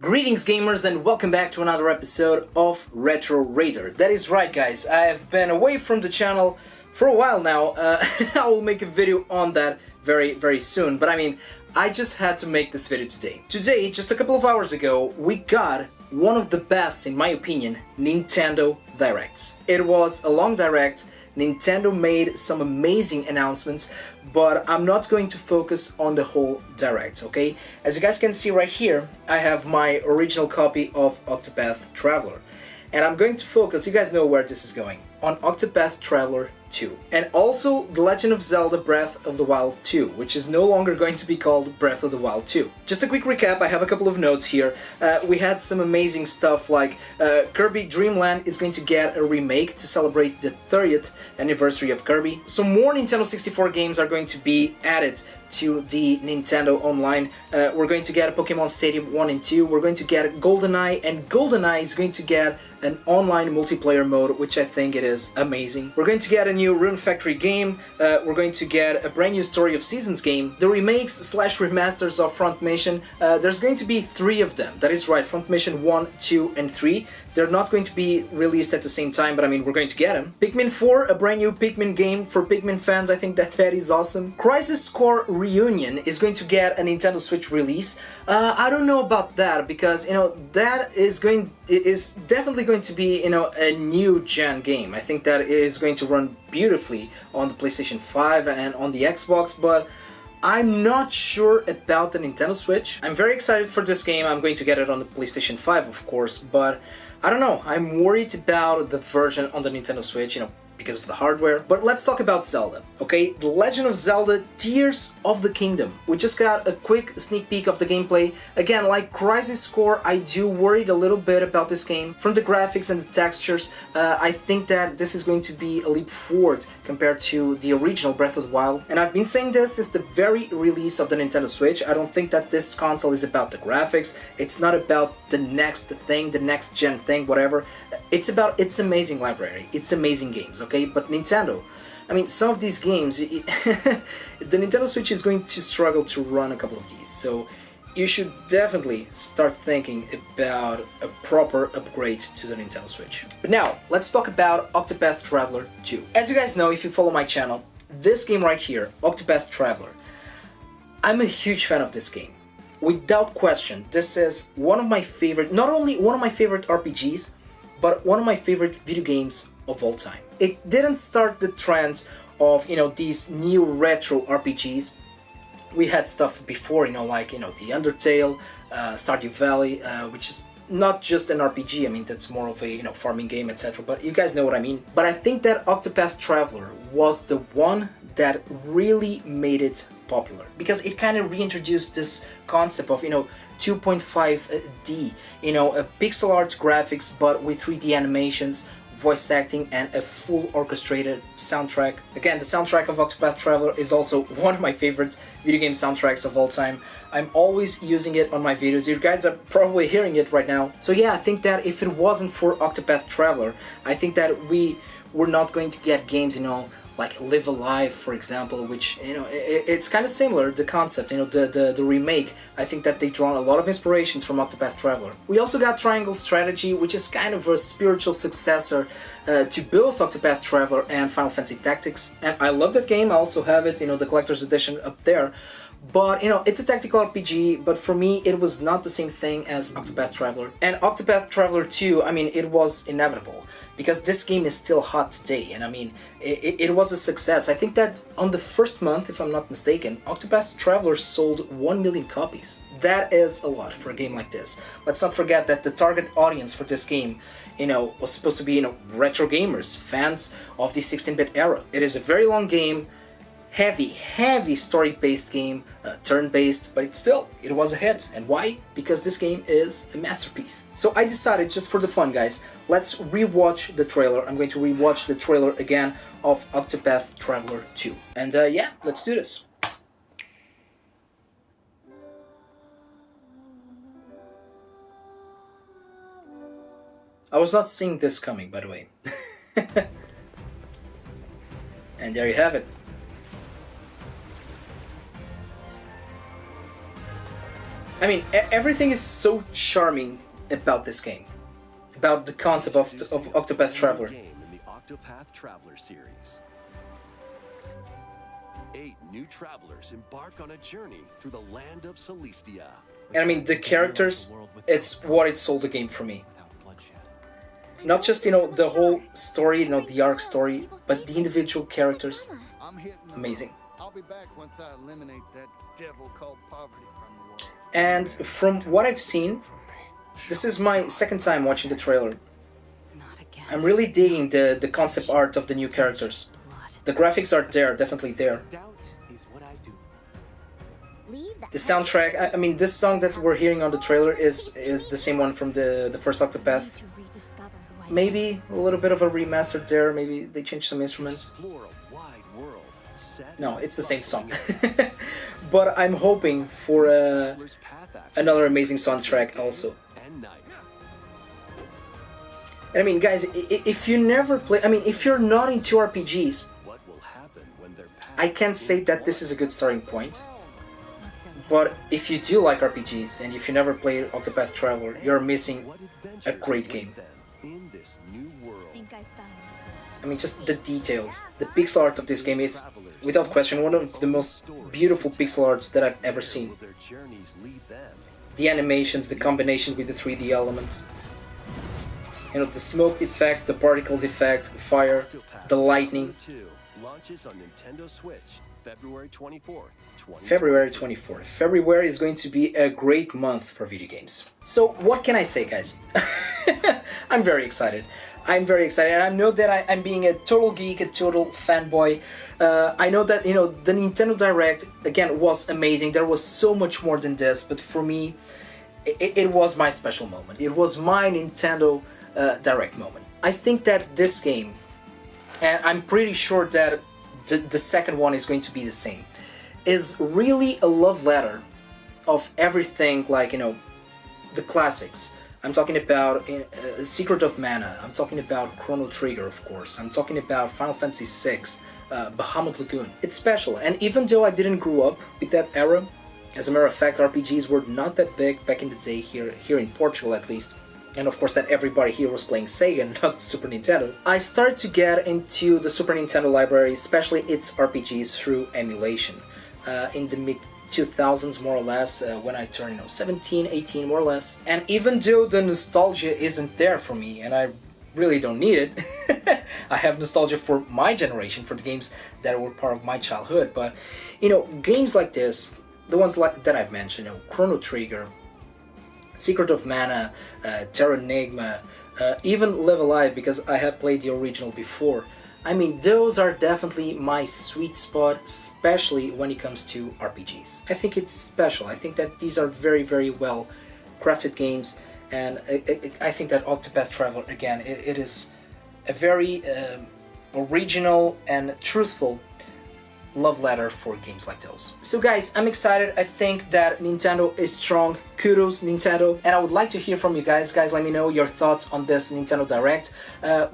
Greetings gamers and welcome back to another episode of Retro Raider. That is right guys, I have been away from the channel for a while now. I will make a video on that very soon, but I just had to make this video today. Today, just a couple of hours ago, we got one of the best, in my opinion, Nintendo Directs. It was a long direct. Nintendo made some amazing announcements, but I'm not going to focus on the whole direct, okay? As you guys can see right here, I have my original copy of Octopath Traveler. And I'm going to focus, you guys know where this is going, on Octopath Traveler 2. And also The Legend of Zelda Breath of the Wild 2, which is no longer going to be called Breath of the Wild 2. Just a quick recap, I have a couple of notes here. We had some amazing stuff like Kirby Dream Land is going to get a remake to celebrate the 30th anniversary of Kirby. Some more Nintendo 64 games are going to be added to the Nintendo Online. We're going to get a Pokemon Stadium 1 and 2, we're going to get GoldenEye, and GoldenEye is going to get an online multiplayer mode, which I think it is amazing. We're going to get a new Rune Factory game, we're going to get a brand new Story of Seasons game, the remakes slash remasters of Front Mission, there's going to be 3 of them, that is right, Front Mission 1, 2 and 3. They're not going to be released at the same time, but we're going to get them. Pikmin 4, a brand new Pikmin game for Pikmin fans, I think that is awesome. Crisis Core Reunion is going to get a Nintendo Switch release. I don't know about that, because, that is definitely going to be, a new gen game. I think that it is going to run beautifully on the PlayStation 5 and on the Xbox, but I'm not sure about the Nintendo Switch. I'm very excited for this game. I'm going to get it on the PlayStation 5, of course, but I don't know, I'm worried about the version on the Nintendo Switch, because of the hardware. But let's talk about Zelda, okay? The Legend of Zelda Tears of the Kingdom. We just got a quick sneak peek of the gameplay. Again, like Crisis Core, I do worried a little bit about this game. From the graphics and the textures, I think that this is going to be a leap forward compared to the original Breath of the Wild. And I've been saying this since the very release of the Nintendo Switch. I don't think that this console is about the graphics. It's not about the next thing, the next gen thing, whatever. It's about its amazing library, its amazing games, okay? But Nintendo, some of these games, the Nintendo Switch is going to struggle to run a couple of these, so you should definitely start thinking about a proper upgrade to the Nintendo Switch. But now, let's talk about Octopath Traveler 2. As you guys know, if you follow my channel, this game right here, Octopath Traveler, I'm a huge fan of this game. Without question, this is one of my favorite, not only one of my favorite RPGs, but one of my favorite video games of all time. It didn't start the trend of, these new retro RPGs. We had stuff before, like, the Undertale, Stardew Valley, which is not just an RPG, that's more of a, farming game, etc. But you guys know what I mean. But I think that Octopath Traveler was the one that really made it popular, because it kind of reintroduced this concept of 2.5D, pixel art graphics but with 3D animations, voice acting, and a full orchestrated soundtrack. Again, the soundtrack of Octopath Traveler is also one of my favorite video game soundtracks of all time. I'm always using it on my videos. You guys are probably hearing it right now. So yeah, I think that if it wasn't for Octopath Traveler, I think that we were not going to get games, like Live Alive, for example, which, it's kind of similar, the concept, the remake. I think that they draw a lot of inspirations from Octopath Traveler. We also got Triangle Strategy, which is kind of a spiritual successor to both Octopath Traveler and Final Fantasy Tactics. And I love that game, I also have it, the collector's edition up there. But, it's a tactical RPG, but for me, it was not the same thing as Octopath Traveler. And Octopath Traveler 2, it was inevitable, because this game is still hot today, and it was a success. I think that on the first month, if I'm not mistaken, Octopath Traveler sold 1 million copies. That is a lot for a game like this. Let's not forget that the target audience for this game, was supposed to be, retro gamers, fans of the 16-bit era. It is a very long game, heavy story-based game, turn-based, but it was a hit. And why? Because this game is a masterpiece. So I decided, just for the fun, guys, let's rewatch the trailer. I'm going to rewatch the trailer again of Octopath Traveler 2. And yeah, let's do this. I was not seeing this coming, by the way. And there you have it. I mean, everything is so charming about this game, about the concept of Octopath Traveler. Game in the Octopath Traveler series. 8 new travelers embark on a journey through the land of Celestia. And I mean, the characters, it's what it sold the game for me. Not just, you know, the whole story, you know, the arc story, but the individual characters. Amazing. I'll be back once I eliminate that devil called poverty from the world. And from what I've seen, this is my second time watching the trailer. I'm really digging the concept art of the new characters. The graphics are there, definitely there. The soundtrack, I mean, this song that we're hearing on the trailer is the same one from the first Octopath. Maybe a little bit of a remaster there, maybe they changed some instruments. No, it's the same song. But I'm hoping for another amazing soundtrack also. And I mean, guys, if you never play, I mean, if you're not into RPGs, I can't say that this is a good starting point. But if you do like RPGs, and if you never played Octopath Traveler, you're missing a great game. I mean, just the details. The pixel art of this game is, without question, one of the most beautiful pixel arts that I've ever seen. The animations, the combination with the 3D elements. You know, the smoke effect, the particles effect, the fire, the lightning. Launches on Nintendo Switch, February 24th. February 24th. February is going to be a great month for video games. So what can I say, guys? I'm very excited. I'm very excited, and I know that I'm being a total geek, a total fanboy. I know that, you know, the Nintendo Direct, again, was amazing. There was so much more than this, but for me, it was my special moment. It was my Nintendo Direct moment. I think that this game, and I'm pretty sure that the second one is going to be the same, is really a love letter of everything, like, you know, the classics. I'm talking about Secret of Mana, I'm talking about Chrono Trigger, of course, I'm talking about Final Fantasy VI, Bahamut Lagoon. It's special, and even though I didn't grow up with that era, as a matter of fact, RPGs were not that big back in the day here in Portugal at least, and of course that everybody here was playing Sega, not Super Nintendo. I started to get into the Super Nintendo library, especially its RPGs, through emulation. In the mid-2000s, more or less, when I turned, you know, 17, 18, more or less. And even though the nostalgia isn't there for me, and I really don't need it, I have nostalgia for my generation, for the games that were part of my childhood, but, you know, games like this, the ones like that I've mentioned, you know, Chrono Trigger, Secret of Mana, Terra Enigma, even Live Alive, because I had played the original before. I mean, those are definitely my sweet spot, especially when it comes to RPGs. I think it's special. I think that these are very, very well crafted games, and I think that Octopath Traveler, again, it is a very original and truthful love letter for games like those. So guys, I'm excited. I think that Nintendo is strong. Kudos, Nintendo. And I would like to hear from you guys. Guys, let me know your thoughts on this Nintendo Direct.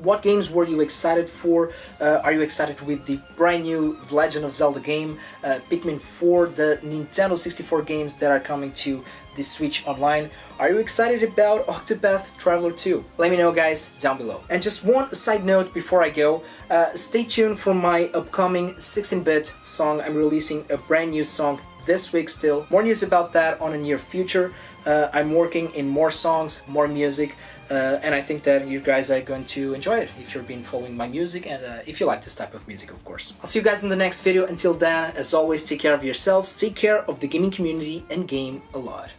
What games were you excited for? Are you excited with the brand new Legend of Zelda game, Pikmin 4, the Nintendo 64 games that are coming to the Switch Online? Are you excited about Octopath Traveler 2? Let me know, guys, down below. And just one side note before I go, stay tuned for my upcoming 16-bit song. I'm releasing a brand new song this week still. More news about that on a near future. I'm working in more songs, more music, and I think that you guys are going to enjoy it if you've been following my music, and if you like this type of music, of course. I'll see you guys in the next video. Until then, as always, take care of yourselves, take care of the gaming community, and game a lot.